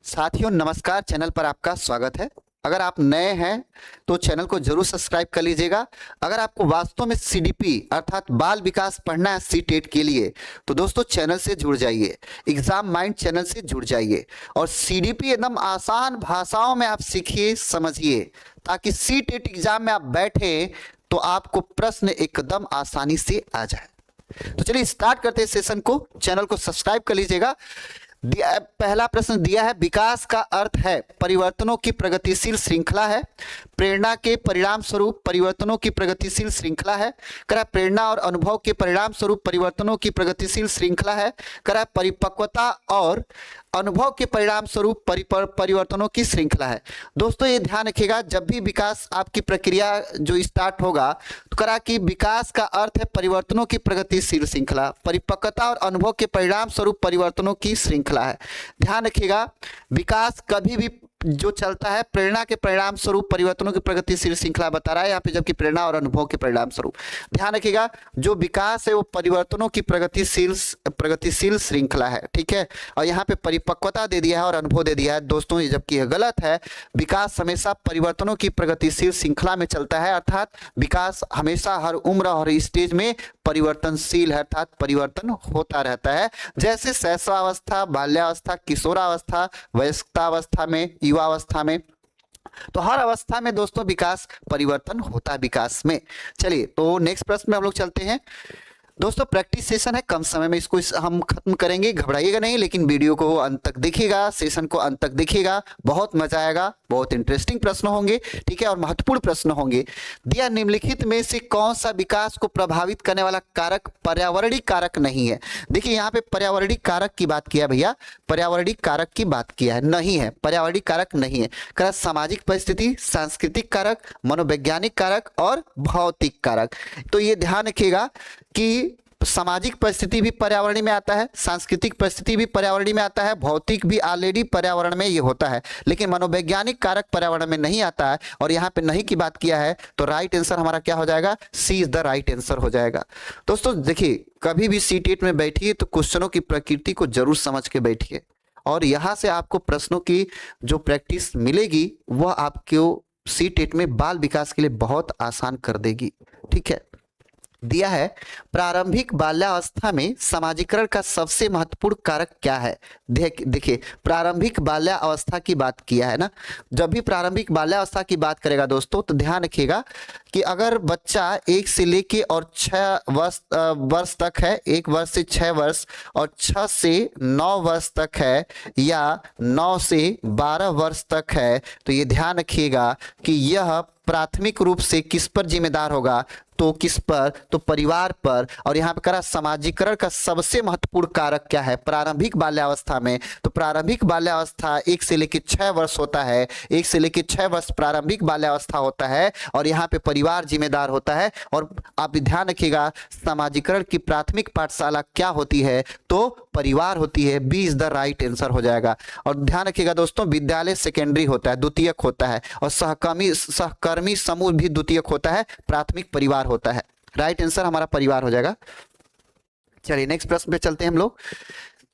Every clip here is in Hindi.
साथियों नमस्कार, चैनल पर आपका स्वागत है। अगर आप नए हैं तो चैनल को जरूर सब्सक्राइब कर लीजिएगा। अगर आपको वास्तव में सीडीपी अर्थात बाल विकास पढ़ना है सीटेट के लिए तो दोस्तों चैनल से जुड़ जाइए, एग्जाम माइंड चैनल से जुड़ जाइए और सीडीपी एकदम आसान भाषाओं में आप सीखिए, समझिए, ताकि सीटेट एग्जाम में आप बैठे तो आपको प्रश्न एकदम आसानी से आ जाए। तो चलिए स्टार्ट करते हैं सेशन को। चैनल को सब्सक्राइब कर लीजिएगा। पहला प्रश्न दिया है, विकास का अर्थ है परिवर्तनों की प्रगतिशील श्रृंखला है। प्रेरणा के परिणाम स्वरूप परिवर्तनों की प्रगतिशील श्रृंखला है। करा प्रेरणा और अनुभव के परिणाम स्वरूप परिवर्तनों की प्रगतिशील श्रृंखला है। करा परिपक्वता और अनुभव के परिणाम स्वरूप परिवर्तनों की श्रृंखला है। दोस्तों ये ध्यान रखिएगा, जब भी विकास आपकी प्रक्रिया जो स्टार्ट होगा तो करा कि विकास का अर्थ है परिवर्तनों की प्रगतिशील श्रृंखला, परिपक्वता और अनुभव के परिणाम स्वरूप परिवर्तनों की श्रृंखला है। ध्यान रखिएगा, विकास कभी भी जो चलता है प्रेरणा के परिणाम स्वरूप परिवर्तनों की प्रगतिशील श्रृंखला बता रहा है यहाँ पे, जबकि प्रेरणा और अनुभव के परिणाम स्वरूप। ध्यान रखिएगा, जो विकास है वो परिवर्तनों की प्रगतिशील श्रृंखला है, ठीक है। और यहाँ पे परिपक्वता दे दिया है और अनुभव दे दिया है दोस्तों, ये जबकि यह गलत है। विकास हमेशा परिवर्तनों की प्रगतिशील श्रृंखला में चलता है, अर्थात विकास हमेशा हर उम्र और स्टेज में परिवर्तनशील है, अर्थात परिवर्तन होता रहता है। जैसे शैशवावस्था, बाल्यावस्था, किशोरावस्था, वयस्कतावस्था में, युवावस्था में, तो हर अवस्था में दोस्तों विकास परिवर्तन होता है विकास में। चलिए तो नेक्स्ट प्रश्न में हम लोग चलते हैं। दोस्तों प्रैक्टिस सेशन है, कम समय में इसको हम खत्म करेंगे, घबराइएगा नहीं, लेकिन वीडियो को अंत तक देखिएगा, सेशन को अंत तक देखिएगा, बहुत मजा आएगा, बहुत इंटरेस्टिंग प्रश्न होंगे, ठीक है, और महत्वपूर्ण प्रश्न होंगे। दिया निम्नलिखित में से कौन सा विकास को प्रभावित करने वाला कारक पर्यावरणीय कारक नहीं है। देखिए यहाँ पे पर्यावरणीय कारक की बात किया भैया, पर्यावरणीय कारक की बात किया है, नहीं है, पर्यावरणीय कारक नहीं है। कह सामाजिक परिस्थिति, सांस्कृतिक कारक, मनोवैज्ञानिक कारक और भौतिक कारक। तो ये ध्यान रखिएगा कि सामाजिक परिस्थिति भी पर्यावरण में आता है, सांस्कृतिक परिस्थिति भी पर्यावरण में आता है, भौतिक भी ऑलरेडी पर्यावरण में ये होता है, लेकिन मनोवैज्ञानिक कारक पर्यावरण में नहीं आता है। और यहाँ पे नहीं की बात किया है तो राइट आंसर हमारा क्या हो जाएगा, सी इज द राइट आंसर हो जाएगा। दोस्तों देखिए, कभी भी सीटेट में बैठिए तो क्वेश्चनों की प्रकृति को जरूर समझ के बैठिए, और यहाँ से आपको प्रश्नों की जो प्रैक्टिस मिलेगी वह आपको सीटेट में बाल विकास के लिए बहुत आसान कर देगी, ठीक है। दिया है, प्रारंभिक बाल्यावस्था में समाजीकरण का सबसे महत्वपूर्ण कारक क्या है। देखिए प्रारंभिक बाल्यावस्था की बात किया है ना, जब भी प्रारंभिक बाल्यावस्था की बात करेगा दोस्तों तो ध्यान रखिएगा कि अगर बच्चा 1 से लेके और 6 वर्ष तक है, 1 वर्ष से 6 वर्ष और 6 से 9 वर्ष तक है, या 9 से 12 वर्ष तक है, तो ये ध्यान रखिएगा कि यह प्राथमिक रूप से किस पर जिम्मेदार होगा, तो किस पर, तो परिवार पर। और यहाँ पे करा समाजीकरण का सबसे महत्वपूर्ण कारक क्या है प्रारंभिक बाल्यावस्था में, तो प्रारंभिक बाल्यावस्था 1 से लेकर 6 वर्ष होता है, 1 से लेकर 6 वर्ष प्रारंभिक बाल्यावस्था होता है, और यहाँ पे परिवार जिम्मेदार होता है। और आप ध्यान रखिएगा समाजीकरण की प्राथमिक पाठशाला क्या होती है, तो परिवार होती है, B is the right answer हो जाएगा। और ध्यान रखिएगा दोस्तों, विद्यालय सेकेंडरी होता है, द्वितीयक होता है, और सहकर्मी समूह भी द्वितीयक होता है, प्राथमिक परिवार होता है। राइट आंसर हमारा परिवार हो जाएगा। चलिए नेक्स्ट प्रश्न पे चलते हैं हम लोग।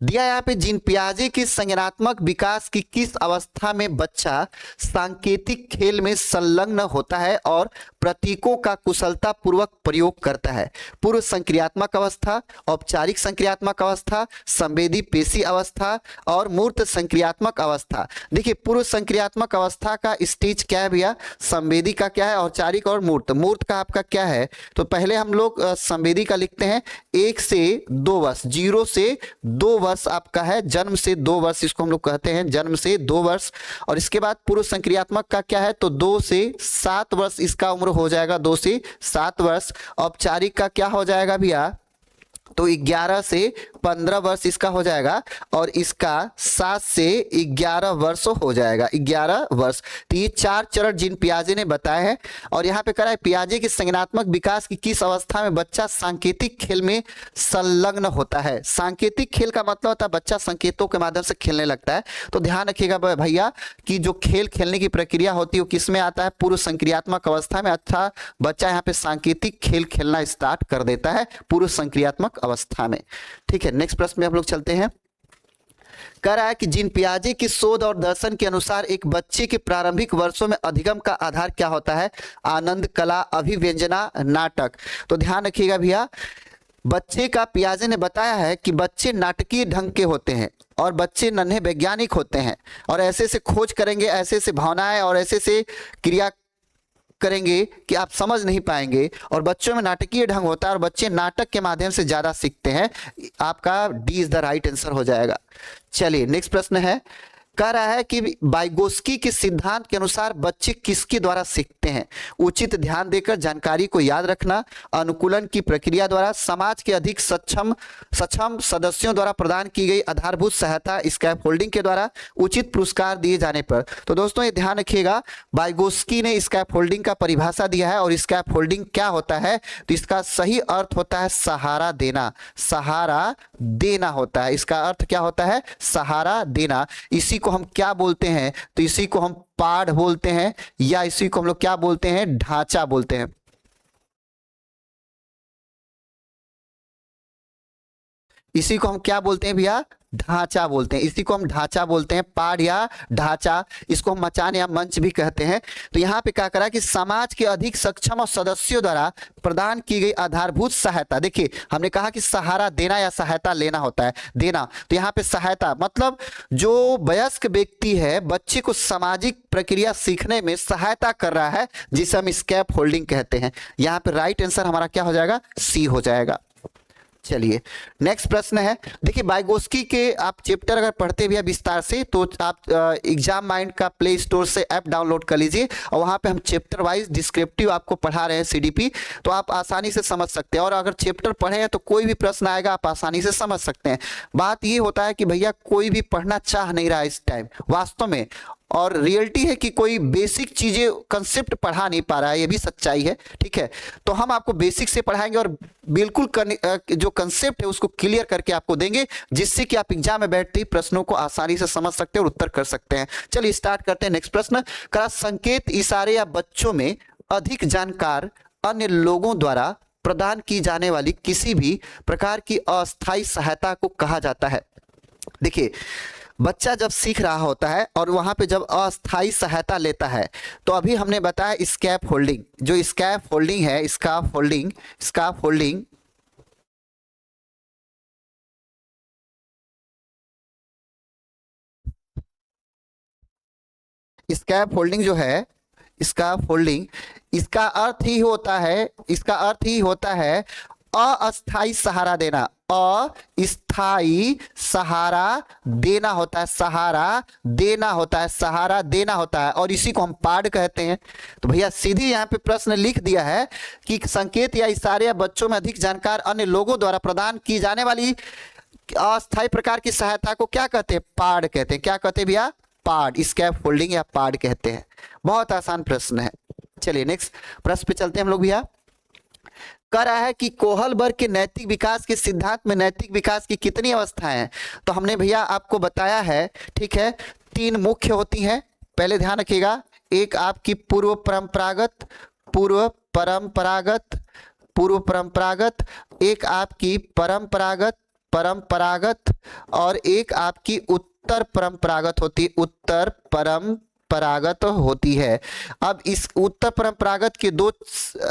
दिया यहाँ पे, जीन पियाजे के संज्ञानात्मक विकास की किस अवस्था में बच्चा सांकेतिक खेल में संलग्न होता है और प्रतीकों का कुशलता पूर्वक प्रयोग करता है। पूर्व संक्रियात्मक अवस्था, औपचारिक संक्रियात्मक अवस्था, संवेदी पेशी अवस्था और मूर्त संक्रियात्मक अवस्था। देखिए पूर्व संक्रियात्मक अवस्था का स्टेज क्या है भैया, संवेदी का क्या है, औपचारिक और मूर्त। मूर्त का आपका क्या है, तो पहले हम लोग संवेदी का लिखते हैं 1 से 2 वर्ष, 0 से 2 वर्ष आपका है, जन्म से 2 वर्ष इसको हम लोग कहते हैं, जन्म से 2 वर्ष। और इसके बाद पूर्व संक्रियात्मक का क्या है, तो 2 से 7 वर्ष इसका उम्र हो जाएगा, 2 से 7 वर्ष। औपचारिक का क्या हो जाएगा भैया, तो 11 से 15 वर्ष इसका हो जाएगा, और इसका 7 से 11 वर्ष हो जाएगा, 11 वर्ष। तो ये 4 चरण जिन पियाजे ने बताए हैं। और यहाँ पे करा है, पियाजे के संज्ञानात्मक विकास की किस अवस्था में बच्चा सांकेतिक खेल में संलग्न होता है। सांकेतिक खेल का मतलब होता है बच्चा संकेतों के माध्यम से खेलने लगता है। तो ध्यान रखिएगा भैया कि जो खेल खेलने की प्रक्रिया होती है वो किस में आता है, पूर्व संक्रियात्मक अवस्था में, अर्थात बच्चा यहाँ पे सांकेतिक खेल खेलना स्टार्ट कर देता है पूर्व संक्रियात्मक अवस्था में, ठीक है। नेक्स्ट प्रश्न में हम लोग चलते हैं। कह रहा है कि जीन पियाजे की शोध और दर्शन के अनुसार एक बच्चे के प्रारंभिक वर्षों में अधिगम का आधार क्या होता है? आनंद, कला, अभिव्यंजना, नाटक। तो ध्यान रखिएगा भैया, बच्चे का पियाजे ने बताया है कि बच्चे नाटकीय ढंग के होते हैं और बच्चे नन्हे वैज्ञानिक होते हैं और ऐसे से खोज करेंगे, ऐसे से भावनाएं और ऐसे से क्रिया करेंगे कि आप समझ नहीं पाएंगे, और बच्चों में नाटकीय ढंग होता है और बच्चे नाटक के माध्यम से ज्यादा सीखते हैं। आपका D is the right answer हो जाएगा। चलिए नेक्स्ट प्रश्न है, कह रहा है कि वाइगोस्की के सिद्धांत के अनुसार बच्चे किसके द्वारा सीखते हैं? उचित ध्यान देकर, जानकारी को याद रखना, अनुकूलन की प्रक्रिया द्वारा, समाज के अधिक सक्षम सदस्यों द्वारा प्रदान की गई आधारभूत सहायता स्कैप होल्डिंग के द्वारा, उचित पुरस्कार दिए जाने पर। तो दोस्तों ये ध्यान रखिएगा, वाइगोस्की ने स्कैप होल्डिंग का परिभाषा दिया है और स्कैप होल्डिंग क्या होता है? तो इसका सही अर्थ होता है सहारा देना। सहारा देना होता है, इसका अर्थ क्या होता है? सहारा देना। इसी को हम क्या बोलते हैं? तो इसी को हम पाढ़ बोलते हैं, या इसी को हम लोग क्या बोलते हैं? ढांचा बोलते हैं। इसी को हम क्या बोलते हैं भैया? ढांचा बोलते हैं। इसी को हम ढांचा बोलते हैं, पाढ़ या ढांचा। इसको हम मचान या मंच भी कहते हैं। तो यहाँ पे क्या करा कि समाज के अधिक सक्षम और सदस्यों द्वारा प्रदान की गई आधारभूत सहायता। देखिए हमने कहा कि सहारा देना या सहायता लेना होता है, देना। तो यहाँ पे सहायता मतलब जो वयस्क व्यक्ति है बच्चे को सामाजिक प्रक्रिया सीखने में सहायता कर रहा है, जिसे हम स्कैप होल्डिंग कहते हैं। यहाँ पे राइट आंसर हमारा क्या हो जाएगा? सी हो जाएगा। चलिए नेक्स्ट प्रश्न है, देखिए वाइगोस्की के आप चैप्टर अगर पढ़ते भी हैं विस्तार से तो आप एग्जाम माइंड का प्ले स्टोर से ऐप डाउनलोड कर लीजिए और वहां पे हम चैप्टर वाइज डिस्क्रिप्टिव आपको पढ़ा रहे हैं सीडीपी, तो आप आसानी से समझ सकते हैं। और अगर चैप्टर पढ़े हैं तो कोई भी प्रश्न आएगा आप आसानी से समझ सकते हैं। बात ये होता है कि भैया कोई भी पढ़ना चाह नहीं रहा इस टाइम वास्तव में, और रियलिटी है कि कोई बेसिक चीजें कंसेप्ट पढ़ा नहीं पा रहा है, ये भी सच्चाई है। ठीक है, तो हम आपको बेसिक से पढ़ाएंगे और बिल्कुल जो कंसेप्ट है उसको क्लियर करके आपको देंगे, जिससे कि आप एग्जाम में बैठते ही प्रश्नों को आसानी से समझ सकते हैं और उत्तर कर सकते हैं। चलिए स्टार्ट करते हैं। नेक्स्ट प्रश्न, क्या संकेत, इशारे या बच्चों में अधिक जानकार अन्य लोगों द्वारा प्रदान की जाने वाली किसी भी प्रकार की अस्थायी सहायता को कहा जाता है? देखिए बच्चा जब सीख रहा होता है और वहां पे जब अस्थायी सहायता लेता है, तो अभी हमने बताया स्कैप होल्डिंग, जो स्कैप होल्डिंग है, स्कैप होल्डिंग स्कैप होल्डिंग जो है, स्कैप होल्डिंग, इसका अर्थ ही होता है अस्थाई सहारा देना। अस्थाई सहारा देना होता है, सहारा देना होता है, सहारा देना होता है, और इसी को हम पाढ़ कहते हैं। तो भैया सीधी यहाँ पे प्रश्न लिख दिया है कि संकेत या इशारे या बच्चों में अधिक जानकार अन्य लोगों द्वारा प्रदान की जाने वाली अस्थायी प्रकार की सहायता को क्या कहते हैं? पाढ़ कहते हैं। क्या कहते हैं भैया? पाढ़, स्कैप होल्डिंग या पाढ़ कहते हैं। बहुत आसान प्रश्न है। चलिए नेक्स्ट प्रश्न पे चलते हैं हम लोग भैया। कह रहा है कि कोहलबर्ग के नैतिक विकास के सिद्धांत में नैतिक विकास की कितनी अवस्थाएं हैं? तो हमने भैया आपको बताया है, ठीक है, 3 मुख्य होती हैं। पहले ध्यान रखिएगा, एक आपकी पूर्व परंपरागत, एक आपकी परंपरागत और एक आपकी उत्तर परंपरागत होती है। अब इस उत्तर परंपरागत के 2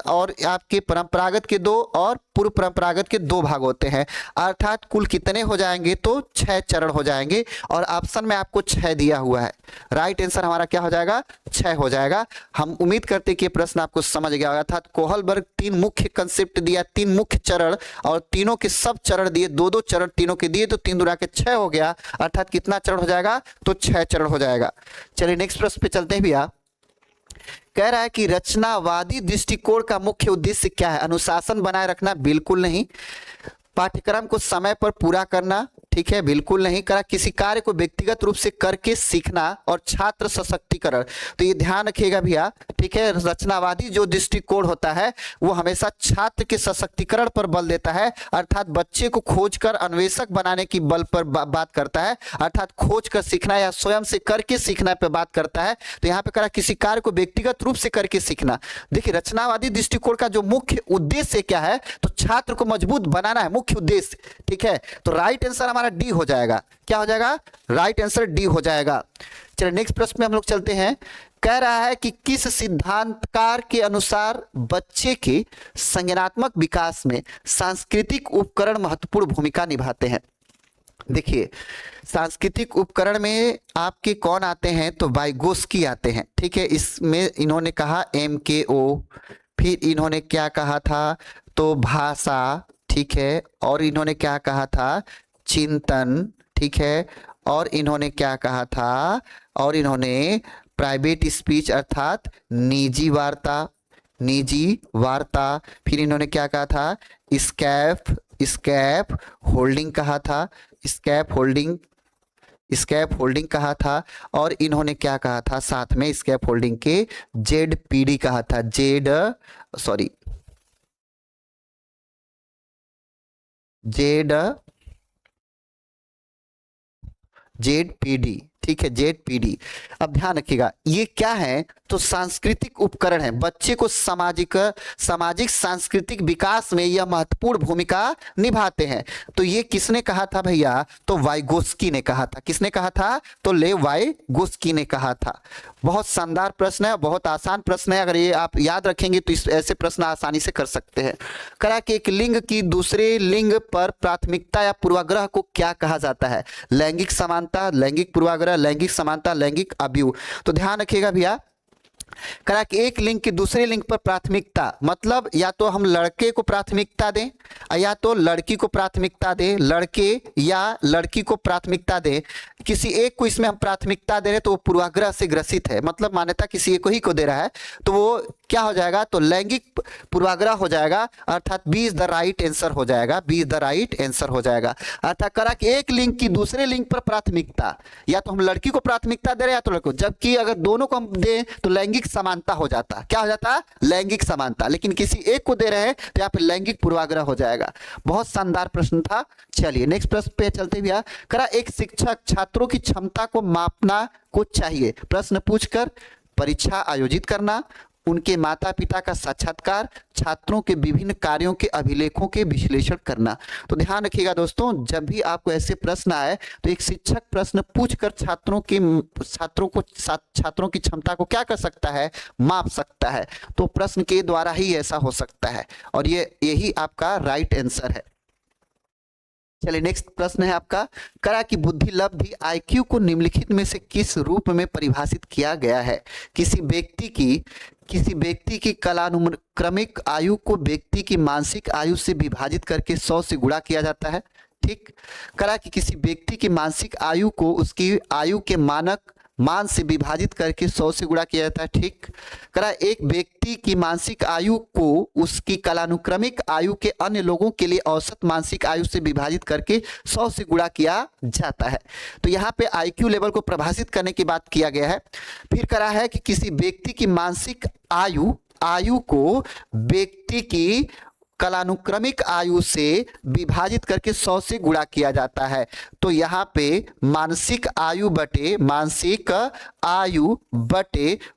और आपके परंपरागत के 2 और पूर्व परंपरागत के 2 भाग होते हैं। अर्थात कुल कितने हो जाएंगे? तो 6 चरण हो जाएंगे, और ऑप्शन में आपको 6 दिया हुआ है। राइट आंसर हमारा क्या हो जाएगा? 6 हो जाएगा। हम उम्मीद करते हैं कि प्रश्न आपको समझ गया होगा। अर्थात कोहलबर्ग 3 मुख्य कंसेप्ट दिया, 3 मुख्य चरण, और तीनों के सब चरण दिए, 2-2 चरण तीनों के दिए, तो 3 दूना के 6 हो गया। अर्थात कितना चरण हो जाएगा? तो 6 चरण हो जाएगा। चलिए नेक्स्ट प्रश्न पे चलते हैं भैया। कह रहा है कि रचनावादी दृष्टिकोण का मुख्य उद्देश्य क्या है? अनुशासन बनाए रखना? बिल्कुल नहीं। पाठ्यक्रम को समय पर पूरा करना? ठीक है, बिल्कुल नहीं। करा किसी कार्य को व्यक्तिगत रूप से करके सीखना और छात्र सशक्तिकरण? तो ये ध्यान रखिएगा भैया, ठीक है, रचनावादी जो दृष्टिकोण होता है वो हमेशा छात्र के सशक्तिकरण पर बल देता है, अर्थात बच्चे को खोजकर अन्वेषक बनाने की बल पर बात करता है, अर्थात खोज कर सीखना या स्वयं से करके सीखना पे बात करता है। तो यहाँ पे करा किसी कार्य को व्यक्तिगत रूप से करके सीखना। देखिए रचनावादी दृष्टिकोण का जो मुख्य उद्देश्य क्या है? तो छात्र को मजबूत बनाना है, मुख्य उद्देश्य। ठीक है, तो राइट आंसर हमारा हमारा डी हो जाएगा। क्या हो जाएगा? राइट आंसर डी हो जाएगा। चलिए नेक्स्ट प्रश्न में हम लोग चलते हैं। कह रहा है कि किस सिद्धांतकार के अनुसार बच्चे के संज्ञानात्मक विकास में सांस्कृतिक उपकरण महत्वपूर्ण भूमिका निभाते हैं। देखिए, सांस्कृतिक उपकरण में आपके कौन आते हैं? तो वाइगोस्की आते हैं। ठीक है, इसमें इन्होंने कहा MKO, फिर इन्होंने क्या कहा था? तो भाषा, ठीक है, और इन्होंने क्या कहा था? चिंतन, ठीक है, और इन्होंने क्या कहा था? और इन्होंने प्राइवेट स्पीच अर्थात निजी वार्ता, निजी वार्ता। फिर इन्होंने क्या कहा था? स्कैप होल्डिंग कहा था, स्कैप होल्डिंग कहा था। और इन्होंने क्या कहा था साथ में स्कैप होल्डिंग के? ZPD कहा था, ZPD, ठीक है, ZPD। अब ध्यान रखिएगा, ये क्या है? तो सांस्कृतिक उपकरण है। बच्चे को सामाजिक सांस्कृतिक विकास में यह महत्वपूर्ण भूमिका निभाते हैं। तो ये किसने कहा था भैया? तो वाइगोस्की ने कहा था। किसने कहा था? तो वाइगोस्की ने कहा था। बहुत शानदार प्रश्न है, बहुत आसान प्रश्न है। अगर ये आप याद रखेंगे तो ऐसे प्रश्न आसानी से कर सकते हैं। करा कि एक लिंग की दूसरे लिंग पर प्राथमिकता या पूर्वाग्रह को क्या कहा जाता है? लैंगिक समानता, लैंगिक पूर्वाग्रह, लैंगिक समानता, लैंगिक अभियोग। तो ध्यान रखिएगा भैया, करा कि एक लिंग की दूसरे लिंग पर प्राथमिकता मतलब या तो हम लड़के को प्राथमिकता दें या तो लड़की को प्राथमिकता दें, लड़के या लड़की को प्राथमिकता दें। किसी एक को इसमें हम प्राथमिकता दे रहे तो वो पूर्वाग्रह से ग्रसित है, मतलब मान्यता किसी एक को ही को दे रहा है, तो वो क्या हो जाएगा? तो लैंगिक पूर्वाग्रह हो जाएगा, अर्थात B is the right answer हो जाएगा, B is the right answer हो जाएगा। अर्थात करा कि एक लिंग की दूसरे लिंग पर प्राथमिकता, या तो हम लड़की को प्राथमिकता दे रहे हैं या तो लड़को, जबकि अगर दोनों को हम दें तो लैंगिक समानता हो जाता। क्या हो जाता? लैंगिक समानता। लेकिन किसी एक को दे रहे हैं तो यहाँ पे लैंगिक पूर्वाग्रह हो जाएगा। बहुत शानदार प्रश्न था। चलिए नेक्स्ट प्रश्न पे चलते हुए, करा एक शिक्षक छात्रों की क्षमता को मापना को चाहिए। प्रश्न पूछकर परीक्षा आयोजित करना, उनके माता पिता का साक्षात्कार, छात्रों के विभिन्न कार्यों के अभिलेखों के विश्लेषण करना। तो ध्यान रखिएगा दोस्तों, जब भी आपको ऐसे प्रश्न आए तो एक शिक्षक प्रश्न पूछकर छात्रों की क्षमता को क्या कर सकता है? माप सकता है। तो प्रश्न के द्वारा ही ऐसा हो सकता है और यही आपका राइट आंसर है। चलिए नेक्स्ट प्रश्न है आपका, करा कि बुद्धि लब्धि IQ को निम्नलिखित में से किस रूप में परिभाषित किया गया है? किसी व्यक्ति की कालानुक्रमिक आयु को व्यक्ति की मानसिक आयु से विभाजित करके 100 से गुणा किया जाता है। ठीक। करा कि किसी व्यक्ति की मानसिक आयु को उसकी आयु के मानक मान से विभाजित करके 100 से गुणा किया जाता है। ठीक। करा एक व्यक्ति की मानसिक आयु को उसकी कालानुक्रमिक आयु के अन्य लोगों के लिए औसत मानसिक आयु से विभाजित करके 100 से गुणा किया जाता है। तो यहाँ पे IQ लेवल को परिभाषित करने की बात किया गया है। फिर करा है कि किसी व्यक्ति की मानसिक आयु को व्यक्ति की कालानुक्रमिक आयु से विभाजित करके 100 से गुणा किया जाता है। तो यहाँ पे मानसिक आयु बटे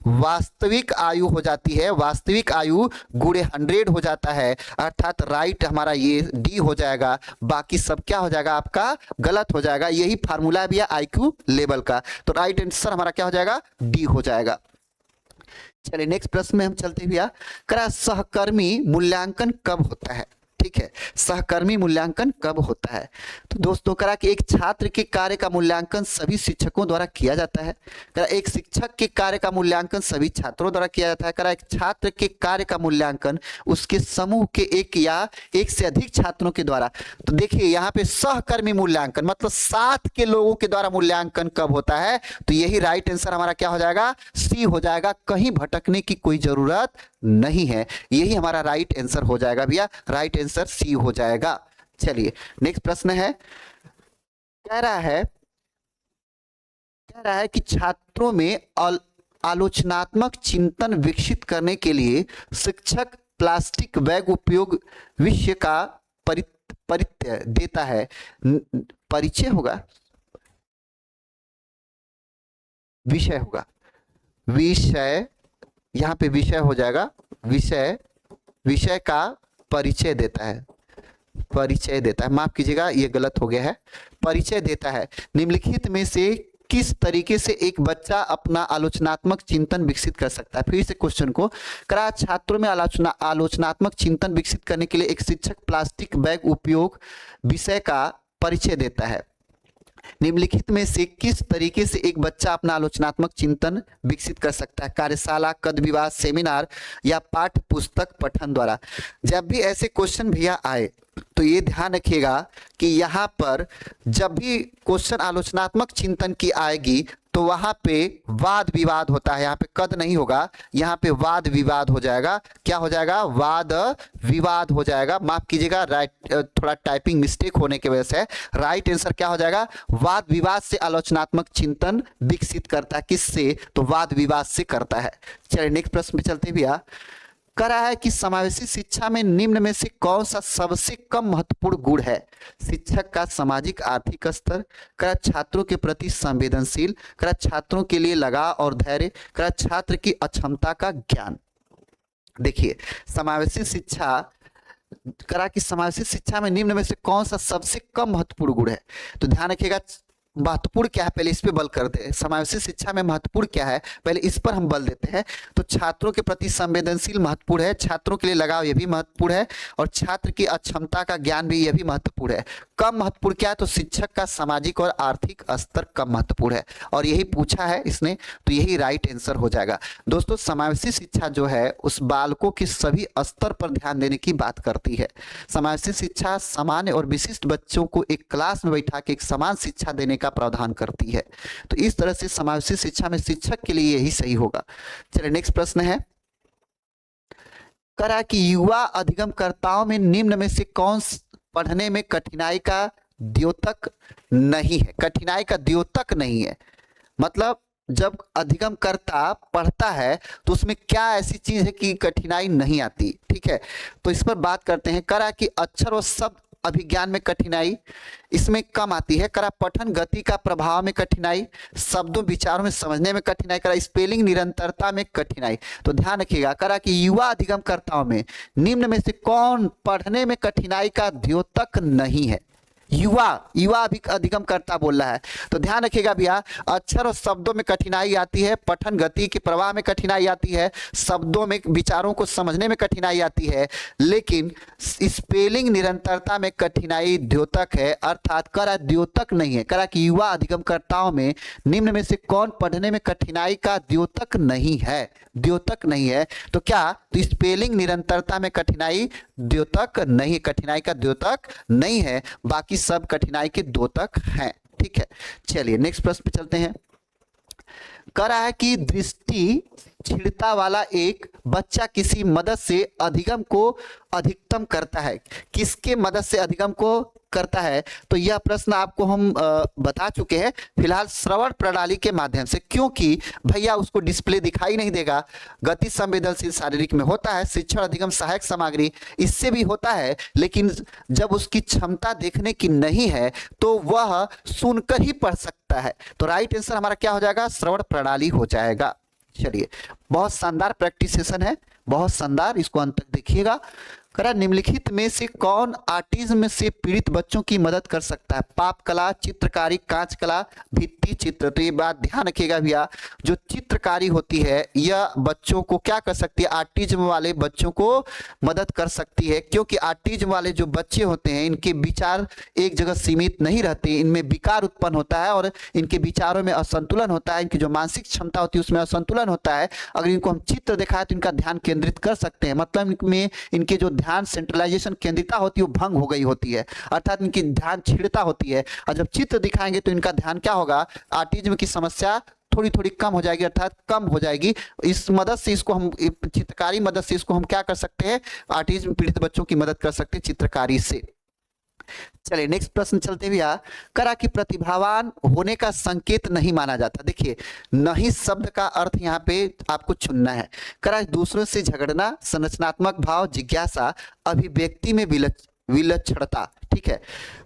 वास्तविक आयु हो जाती है, वास्तविक आयु गुणे 100 हो जाता है, अर्थात राइट हमारा ये डी हो जाएगा। बाकी सब क्या हो जाएगा? आपका गलत हो जाएगा। यही फार्मूला भी है IQ लेवल का। तो राइट आंसर हमारा क्या हो जाएगा? डी हो जाएगा। चलिए नेक्स्ट प्रश्न में हम चलते हुए, करा सहकर्मी मूल्यांकन कब होता है? ठीक है, सहकर्मी मूल्यांकन कब होता है? तो दोस्तों करा कि एक छात्र के कार्य का मूल्यांकन सभी शिक्षकों द्वारा किया जाता है। करा एक शिक्षक के कार्य का मूल्यांकन सभी छात्रों द्वारा किया जाता है। करा एक छात्र के कार्य का मूल्यांकन उसके समूह के एक या एक से अधिक छात्रों के द्वारा। तो देखिए यहाँ पे सहकर्मी मूल्यांकन मतलब साथ के लोगों के द्वारा मूल्यांकन कब होता है? तो यही राइट आंसर हमारा क्या हो जाएगा? सी हो जाएगा। कहीं भटकने की कोई जरूरत नहीं है, यही हमारा राइट आंसर हो जाएगा भैया। राइट आंसर सी हो जाएगा। चलिए नेक्स्ट प्रश्न है, कह रहा है कि छात्रों में आलोचनात्मक चिंतन विकसित करने के लिए शिक्षक प्लास्टिक बैग उपयोग विषय का परिचय देता है। परिचय होगा, विषय होगा, विषय यहाँ पे विषय हो जाएगा। विषय का परिचय देता है, परिचय देता है, माफ कीजिएगा ये गलत हो गया है, परिचय देता है। निम्नलिखित में से किस तरीके से एक बच्चा अपना आलोचनात्मक चिंतन विकसित कर सकता है। फिर से क्वेश्चन को करा, छात्रों में आलोचनात्मक चिंतन विकसित करने के लिए एक शिक्षक प्लास्टिक बैग उपयोग विषय का परिचय देता है। निम्नलिखित में से किस तरीके से एक बच्चा अपना आलोचनात्मक चिंतन विकसित कर सकता है। कार्यशाला, कद विवाद, सेमिनार या पाठ्य पुस्तक पठन द्वारा। जब भी ऐसे क्वेश्चन भैया आए तो ये ध्यान रखिएगा कि यहाँ पर जब भी क्वेश्चन आलोचनात्मक चिंतन की आएगी तो वहां पे वाद विवाद होता है, यहाँ पे कद नहीं होगा, यहाँ पे वाद विवाद हो जाएगा। क्या हो जाएगा? वाद विवाद हो जाएगा। माफ कीजिएगा, राइट, थोड़ा टाइपिंग मिस्टेक होने की वजह से राइट आंसर क्या हो जाएगा? वाद विवाद से आलोचनात्मक चिंतन विकसित करता है। किससे? तो वाद विवाद से करता है। चलिए नेक्स्ट प्रश्न पे चलते भैया। कह रहा है कि समावेशी शिक्षा में निम्न में से कौन सा सबसे कम महत्वपूर्ण गुण है। शिक्षक का सामाजिक आर्थिक स्तर, कह छात्रों के प्रति संवेदनशील, कह छात्रों के लिए लगाव और धैर्य, कह छात्र की अक्षमता का ज्ञान। देखिए समावेशी शिक्षा करा कि समावेशी शिक्षा में निम्न में से कौन सा सबसे कम महत्वपूर्ण गुण है। तो ध्यान रखिएगा महत्वपूर्ण क्या है, पहले इस पे बल करते हैं। समावेशी शिक्षा में महत्वपूर्ण क्या है, पहले इस पर हम बल देते हैं। तो छात्रों के प्रति संवेदनशील महत्वपूर्ण है, छात्रों के लिए लगाव यह भी महत्वपूर्ण है, और छात्र की अक्षमता का ज्ञान भी यह भी महत्वपूर्ण है। कम महत्वपूर्ण क्या है? तो शिक्षक का सामाजिक और आर्थिक स्तर कम महत्वपूर्ण है, और यही पूछा है इसने, तो यही राइट आंसर हो जाएगा। दोस्तों समावेशी शिक्षा जो है उस बालकों के सभी स्तर पर ध्यान देने की बात करती है। समावेशी शिक्षा सामान्य और विशिष्ट बच्चों को एक क्लास में बैठा के एक समान शिक्षा देने का प्रावधान करती है। तो इस तरह से समावेशी शिक्षा में शिक्षक के लिए यही सही होगा। चलिए नेक्स्ट प्रश्न है, करा कि युवा अधिगमकर्ताओं में निम्न में से कौन पढ़ने में कठिनाई का द्योतक नहीं है। कठिनाई का द्योतक नहीं है मतलब जब अधिगमकर्ता पढ़ता है तो उसमें क्या ऐसी चीज है कि कठिनाई नहीं आती। ठीक है, तो इस पर बात करते हैं। करा कि अक्षर और शब्द अभिज्ञान में कठिनाई इसमें कम आती है। करा पठन गति का प्रभाव में कठिनाई, शब्दों विचारों में समझने में कठिनाई, करा स्पेलिंग निरंतरता में कठिनाई। तो ध्यान रखिएगा, करा कि युवा अधिगमकर्ताओं में निम्न में से कौन पढ़ने में कठिनाई का द्योतक नहीं है। युवा अधिगमकर्ता बोल रहा है, तो ध्यान रखिएगा भैया, अक्षर और शब्दों में कठिनाई आती है, पठन गति के प्रवाह में कठिनाई आती है, शब्दों में विचारों को समझने में कठिनाई आती है, लेकिन स्पेलिंग निरंतरता में कठिनाई द्योतक है, अर्थात करा द्योतक नहीं है। करा कि युवा अधिगमकर्ताओं में निम्न में से कौन पढ़ने में कठिनाई का द्योतक नहीं है। द्योतक नहीं है तो क्या? तो स्पेलिंग निरंतरता में कठिनाई द्योतक नहीं, कठिनाई का द्योतक नहीं है, बाकी सब कठिनाई के द्योतक हैं। ठीक है, चलिए नेक्स्ट प्रश्न पे चलते हैं। कह रहा है कि दृष्टि क्षीणता वाला एक बच्चा किसी मदद से अधिगम को अधिकतम करता है। किसके मदद से अधिगम को करता है? तो यह प्रश्न आपको हम बता चुके हैं, फिलहाल श्रवण प्रणाली के माध्यम से, क्योंकि भैया उसको डिस्प्ले दिखाई नहीं देगा। गति संवेदनशील शारीरिक में होता है, शिक्षण अधिगम सहायक सामग्री इससे भी होता है, लेकिन जब उसकी क्षमता देखने की नहीं है तो वह सुनकर ही पढ़ सकता है। तो राइट आंसर हमारा क्या हो जाएगा? श्रवण प्रणाली हो जाएगा। चलिए बहुत शानदार प्रैक्टिस सेशन है, बहुत शानदार, इसको अंत तक देखिएगा। करा निम्नलिखित में से कौन ऑटिज्म से पीड़ित बच्चों की मदद कर सकता है? पाप कला, चित्रकारी, कांच कला, भित्ति चित्र। तो ये बात ध्यान रखिएगा भैया, जो चित्रकारी होती है यह बच्चों को क्या कर सकती है? ऑटिज्म वाले बच्चों को मदद कर सकती है, क्योंकि ऑटिज्म वाले जो बच्चे होते हैं इनके विचार एक जगह सीमित नहीं रहते, इनमें विकार उत्पन्न होता है और इनके विचारों में असंतुलन होता है, इनकी जो मानसिक क्षमता होती है उसमें असंतुलन होता है। अगर इनको हम चित्र दिखाएं तो इनका ध्यान केंद्रित कर सकते हैं, मतलब इनमें इनके जो ध्यान सेंट्रलाइजेशन केंद्रिता होती है वो भंग हो गई होती है, अर्थात इनकी ध्यान छिड़ता होती है। और जब चित्र दिखाएंगे तो इनका ध्यान क्या होगा? ऑटिज्म की समस्या थोड़ी थोड़ी कम हो जाएगी, अर्थात कम हो जाएगी। इस मदद से इसको हम चित्रकारी मदद से इसको हम क्या कर सकते हैं? ऑटिज्म पीड़ित बच्चों की मदद कर सकते हैं चित्रकारी से। चलिए नेक्स्ट प्रश्न चलते भैया। करा कि प्रतिभावान होने का संकेत नहीं माना जाता। देखिए नहीं शब्द का अर्थ यहाँ पे आपको चुनना है। करा दूसरों से झगड़ना, संरचनात्मक भाव, जिज्ञासा, अभिव्यक्ति में विलक्षणता। ठीक है।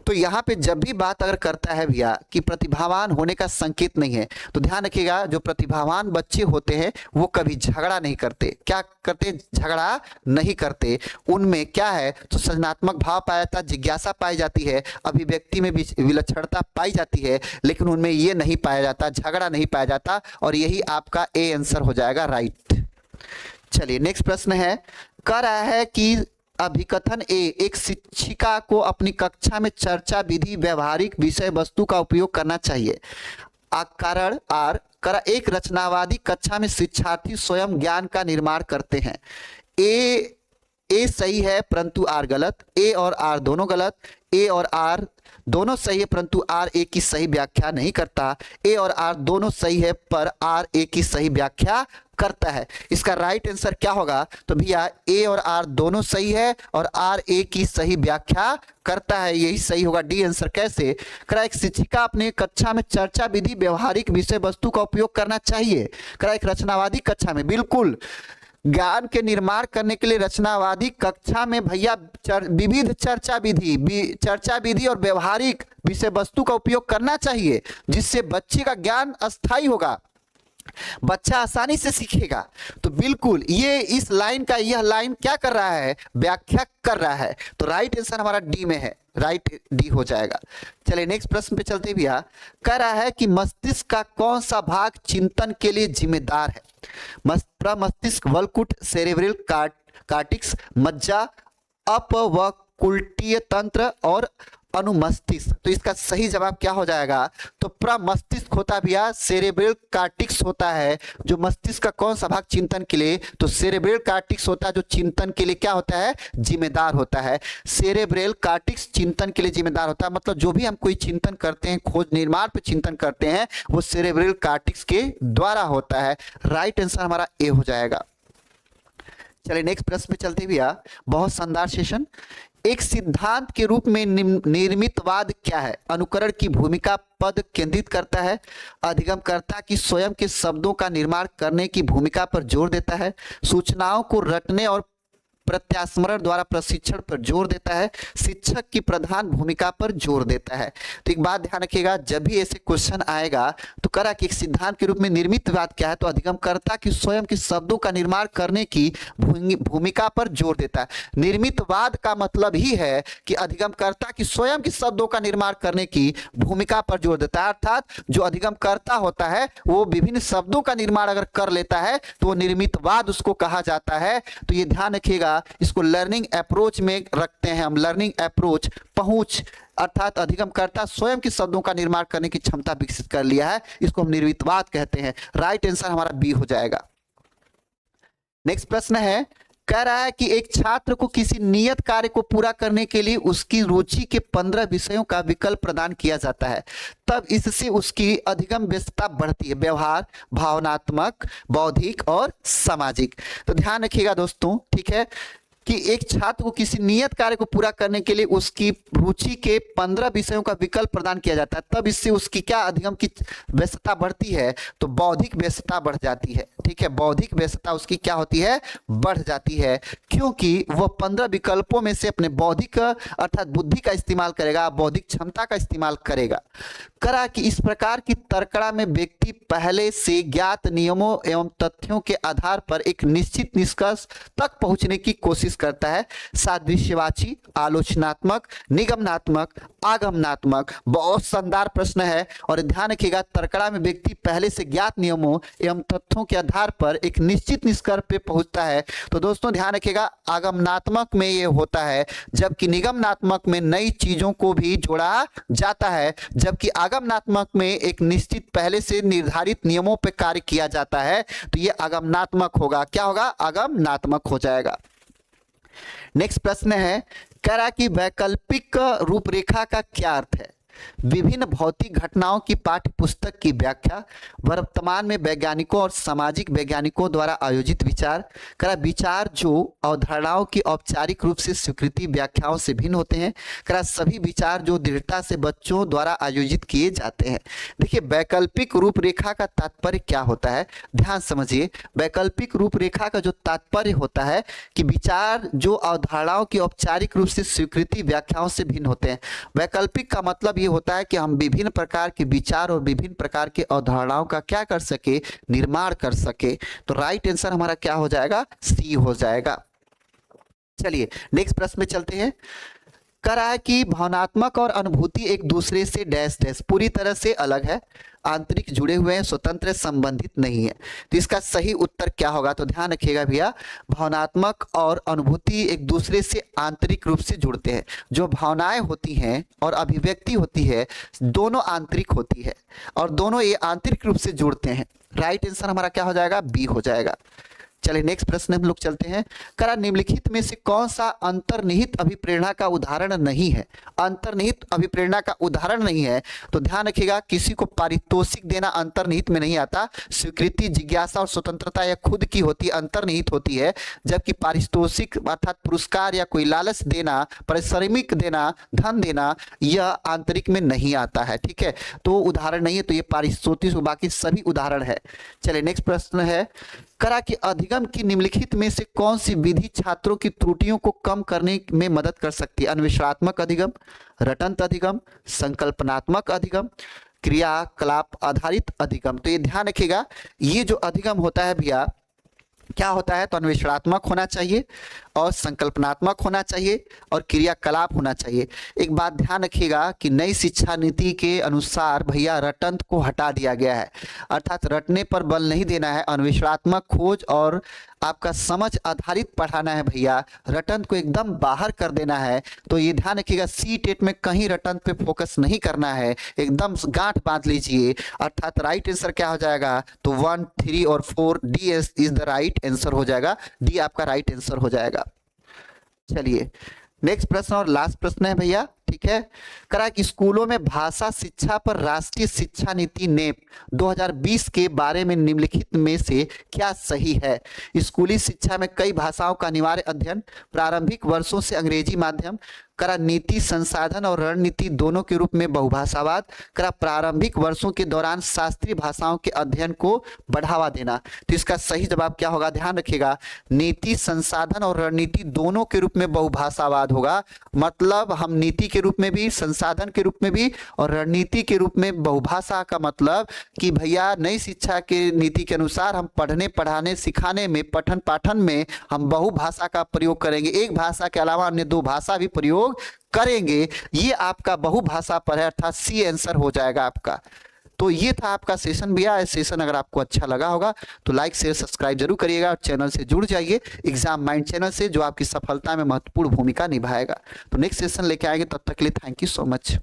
तो यहाँ पे जब भी बात अगर करता है भैया कि प्रतिभावान होने का संकेत नहीं है, तो ध्यान रखिएगा जो प्रतिभावान बच्चे होते हैं वो कभी झगड़ा नहीं करते। क्या करते? झगड़ा नहीं करते। उनमें क्या है तो सृजनात्मक भाव पाया जाता है, जिज्ञासा पाई जाती है, अभिव्यक्ति में विलक्षणता पाई जाती है, लेकिन उनमें ये नहीं पाया जाता, झगड़ा नहीं पाया जाता। और यही आपका ए आंसर हो जाएगा, राइट। चलिए नेक्स्ट प्रश्न है, कह रहा है कि अभिकथन ए, एक शिक्षिका को अपनी कक्षा में चर्चा विधि व्यवहारिक विषय वस्तु का उपयोग करना चाहिए। कारण आर, करा एक रचनावादी कक्षा में शिक्षार्थी स्वयं ज्ञान का निर्माण करते हैं। ए सही है परंतु आर गलत, ए और आर दोनों गलत, ए और आर दोनों सही है परंतु आर ए की सही व्याख्या नहीं करता, ए और आर दोनों सही है पर आर ए की सही व्याख्या करता है। इसका राइट आंसर क्या होगा? तो भैया ए और आर दोनों सही है और आर ए की सही व्याख्या करता है, यही सही होगा, डी आंसर। कैसे? करा एक शिक्षिका अपने कक्षा में चर्चा विधि व्यवहारिक विषय वस्तु का उपयोग करना चाहिए। करा एक रचनावादी कक्षा में, बिल्कुल ज्ञान के निर्माण करने के लिए रचनावादी कक्षा में भैया विविध चर्चा विधि और व्यवहारिक विषय वस्तु का उपयोग करना चाहिए, जिससे बच्चे का ज्ञान अस्थायी होगा, बच्चा आसानी से सीखेगा। तो बिल्कुल ये इस लाइन का, यह लाइन क्या कर रहा है? व्याख्या कर रहा है। तो राइट आंसर हमारा डी में है, राइट डी हो जाएगा। चलिए नेक्स्ट प्रश्न पे चलते भैया। कह रहा है कि मस्तिष्क का कौन सा भाग चिंतन के लिए जिम्मेदार है? प्रमस्तिष्क, वलकुट, सेरेब्रल कार्टिक्स, मज्जा, अपवकुल्टीय तंत्र और अनुमस्तिष्क। तो इसका सही जवाब क्या हो जाएगा? तो प्रमस्तिष्क होता है भैया, सेरेब्रल कार्टिक्स होता है जो मस्तिष्क का कौन सा भाग चिंतन के लिए, तो सेरेब्रल कार्टिक्स होता है जो चिंतन के लिए क्या होता है? जिम्मेदार होता है। सेरेब्रल कार्टिक्स चिंतन के लिए जिम्मेदार होता है, मतलब जो भी हम कोई चिंतन करते हैं, खोज निर्माण पे चिंतन करते हैं, वो सेरेब्रल कार्टिक्स के द्वारा होता है। राइट आंसर हमारा ए हो जाएगा। चलिए नेक्स्ट प्रश्न पे चलते भैया। बहुत शानदार सेशन। एक सिद्धांत के रूप में निर्मितवाद क्या है? अनुकरण की भूमिका पद केंद्रित करता है, अधिगमकर्ता की स्वयं के शब्दों का निर्माण करने की भूमिका पर जोर देता है, सूचनाओं को रटने और प्रत्यास्मरण द्वारा प्रशिक्षण पर जोर देता है, शिक्षक की प्रधान भूमिका पर जोर देता है। तो एक बात ध्यान रखिएगा, जब भी ऐसे क्वेश्चन आएगा तो करा कि एक सिद्धांत के रूप में निर्मितवाद क्या है? तो अधिगमकर्ता की स्वयं के शब्दों का निर्माण करने की भूमिका पर जोर देता है। निर्मितवाद का मतलब ही है कि अधिगमकर्ता की स्वयं के शब्दों का निर्माण करने की भूमिका पर जोर देता है, अर्थात जो अधिगमकर्ता होता है वो विभिन्न शब्दों का निर्माण अगर कर लेता है तो वो निर्मितवाद उसको कहा जाता है। तो ये ध्यान रखिएगा, इसको लर्निंग अप्रोच में रखते हैं हम। लर्निंग अप्रोच, पहुंच, अर्थात अधिगमकर्ता स्वयं के शब्दों का निर्माण करने की क्षमता विकसित कर लिया है, इसको हम निर्मितवाद कहते हैं। राइट आंसर हमारा बी हो जाएगा। नेक्स्ट प्रश्न है, कह रहा है कि एक छात्र को किसी नियत कार्य को पूरा करने के लिए उसकी रुचि के 15 विषयों का विकल्प प्रदान किया जाता है, तब इससे उसकी अधिगम व्यस्तता बढ़ती है, व्यवहार, भावनात्मक, बौद्धिक और सामाजिक। तो ध्यान रखिएगा दोस्तों, ठीक है, कि एक छात्र को किसी नियत कार्य को पूरा करने के लिए उसकी रुचि के 15 विषयों का विकल्प प्रदान किया जाता है, तब इससे उसकी क्या अधिगम की व्यस्तता बढ़ती है? तो बौद्धिक व्यस्तता बढ़ जाती है। ठीक है, बौद्धिक व्यस्तता उसकी क्या होती है? बढ़ जाती है, क्योंकि वह 15 विकल्पों में से अपने बौद्धिक अर्थात बुद्धि का इस्तेमाल करेगा, बौद्धिक क्षमता का इस्तेमाल करेगा। करा कि इस प्रकार की तर्कड़ा में व्यक्ति पहले से ज्ञात नियमों एवं तथ्यों के आधार पर एक निश्चित निष्कर्ष तक पहुंचने की कोशिश करता है। सादृश्यवाची, आलोचनात्मक, निगमनात्मक, आगमनात्मक। बहुत शानदार प्रश्न है और ध्यान रखिएगा, तर्कड़ा में व्यक्ति पहले से ज्ञात नियमों एवं तथ्यों के आधार पर एक निश्चित निष्कर्ष पे पहुंचता है। तो दोस्तों ध्यान रखिएगा, आगमनात्मक में ये होता है, जबकि निगमनात्मक में नई चीजों को भी जोड़ा जाता है, जबकि आगमनात्मक में एक निश्चित पहले से निर्धारित नियमों पर कार्य किया जाता है। तो ये आगमनात्मक होगा। क्या होगा? आगमनात्मक हो जाएगा। नेक्स्ट प्रश्न है, कह रहा कि वैकल्पिक रूपरेखा का क्या अर्थ है? विभिन्न भौतिक घटनाओं की पाठ्य पुस्तक की व्याख्या, वर्तमान में वैज्ञानिकों और सामाजिक वैज्ञानिकों द्वारा आयोजित विचार, करा विचार जो अवधारणाओं की औपचारिक रूप से स्वीकृति व्याख्याओं से भिन्न होते हैं, करा सभी विचार जो दृढ़ता से बच्चों द्वारा आयोजित किए जाते हैं। देखिए वैकल्पिक रूपरेखा का तात्पर्य क्या होता है, ध्यान समझिए। वैकल्पिक रूपरेखा का जो तात्पर्य होता है कि विचार जो अवधारणाओं की औपचारिक रूप से स्वीकृति व्याख्याओं से भिन्न होते हैं। वैकल्पिक का मतलब ये होता है कि हम विभिन्न प्रकार के विचार और विभिन्न प्रकार के अवधारणाओं का क्या कर सके, निर्माण कर सके। तो राइट आंसर हमारा क्या हो जाएगा, सी हो जाएगा। चलिए नेक्स्ट प्रश्न में चलते हैं। कह रहा है कि भावनात्मक और अनुभूति एक दूसरे से डैश डैश पूरी तरह से अलग है, आंतरिक जुड़े हुए हैं, स्वतंत्र संबंधित नहीं है। तो इसका सही उत्तर क्या होगा, तो ध्यान रखिएगा भैया, भावनात्मक और अनुभूति एक दूसरे से आंतरिक रूप से जुड़ते हैं। जो भावनाएं होती हैं और अभिव्यक्ति होती है दोनों आंतरिक होती है और दोनों ये आंतरिक रूप से जुड़ते हैं। राइट आंसर हमारा क्या हो जाएगा, बी हो जाएगा। चलिए नेक्स्ट प्रश्न हम लोग चलते हैं। करा निम्नलिखित में से कौन सा अंतर्निहित अभिप्रेरणा का उदाहरण नहीं है। अंतर्निहित अभिप्रेरणा का उदाहरण नहीं है तो ध्यान रखिएगा, किसी को पारितोषिक देना अंतर्निहित में नहीं आता। स्वीकृति, जिज्ञासा और स्वतंत्रता यह खुद की होती अंतर्निहित होती है, जबकि पारितोषिक अर्थात पुरस्कार या कोई लालच देना, पारिश्रमिक देना, धन देना, यह आंतरिक में नहीं आता है। ठीक है, तो उदाहरण नहीं है, तो ये पारितोषिक, बाकी सभी उदाहरण है। चलिए नेक्स्ट प्रश्न है। करा कि अधिगम की निम्नलिखित में से कौन सी विधि छात्रों की त्रुटियों को कम करने में मदद कर सकती है। अन्वेषणात्मक अधिगम, रटंत अधिगम, संकल्पनात्मक अधिगम, क्रियाकलाप आधारित अधिगम। तो ये ध्यान रखिएगा, ये जो अधिगम होता है भैया क्या होता है, तो अन्वेषणात्मक होना चाहिए और संकल्पनात्मक होना चाहिए और क्रियाकलाप होना चाहिए। एक बात ध्यान रखिएगा कि नई शिक्षा नीति के अनुसार भैया रटंत को हटा दिया गया है, अर्थात रटने पर बल नहीं देना है, अन्वेषणात्मक खोज और आपका समझ आधारित पढ़ाना है भैया। रटंत को एकदम बाहर कर देना है। तो ये ध्यान रखिएगा, सी टेट में कहीं रटंत पे फोकस नहीं करना है, एकदम गांठ बांध लीजिए। अर्थात राइट आंसर क्या हो जाएगा, तो 1, 3 और 4 D is the right answer हो जाएगा। डी आपका राइट आंसर हो जाएगा। चलिए नेक्स्ट प्रश्न और लास्ट प्रश्न है भैया, ठीक है। करा कि स्कूलों में भाषा शिक्षा पर राष्ट्रीय शिक्षा नीति नेप 2020 के बारे में निम्नलिखित में से क्या सही है। स्कूली शिक्षा में कई भाषाओं का अनिवार्य अध्ययन, प्रारंभिक वर्षों से अंग्रेजी माध्यम, करा नीति संसाधन और रणनीति दोनों के रूप में बहुभाषावाद, करा प्रारंभिक वर्षों के दौरान शास्त्रीय भाषाओं के अध्ययन को बढ़ावा देना। तो इसका सही जवाब क्या होगा, ध्यान रखिएगा, नीति संसाधन और रणनीति दोनों के रूप में बहुभाषावाद होगा। मतलब हम नीति के रूप में भी, संसाधन के रूप में भी और रणनीति के रूप में बहुभाषा का मतलब कि भैया नई शिक्षा के नीति के अनुसार हम पढ़ने, पढ़ाने, सिखाने में, पठन पाठन में हम बहुभाषा का प्रयोग करेंगे। एक भाषा के अलावा अन्य 2 भाषा भी प्रयोग करेंगे। ये आपका बहुभाषा पर है, अर्थात सी आंसर हो जाएगा आपका। तो ये था आपका सेशन भैया। इस सेशन अगर आपको अच्छा लगा होगा तो लाइक शेयर सब्सक्राइब जरूर करिएगा और चैनल से जुड़ जाइए एग्जाम माइंड चैनल से, जो आपकी सफलता में महत्वपूर्ण भूमिका निभाएगा। तो नेक्स्ट सेशन लेके आएंगे, तब तक के लिए थैंक यू सो मच।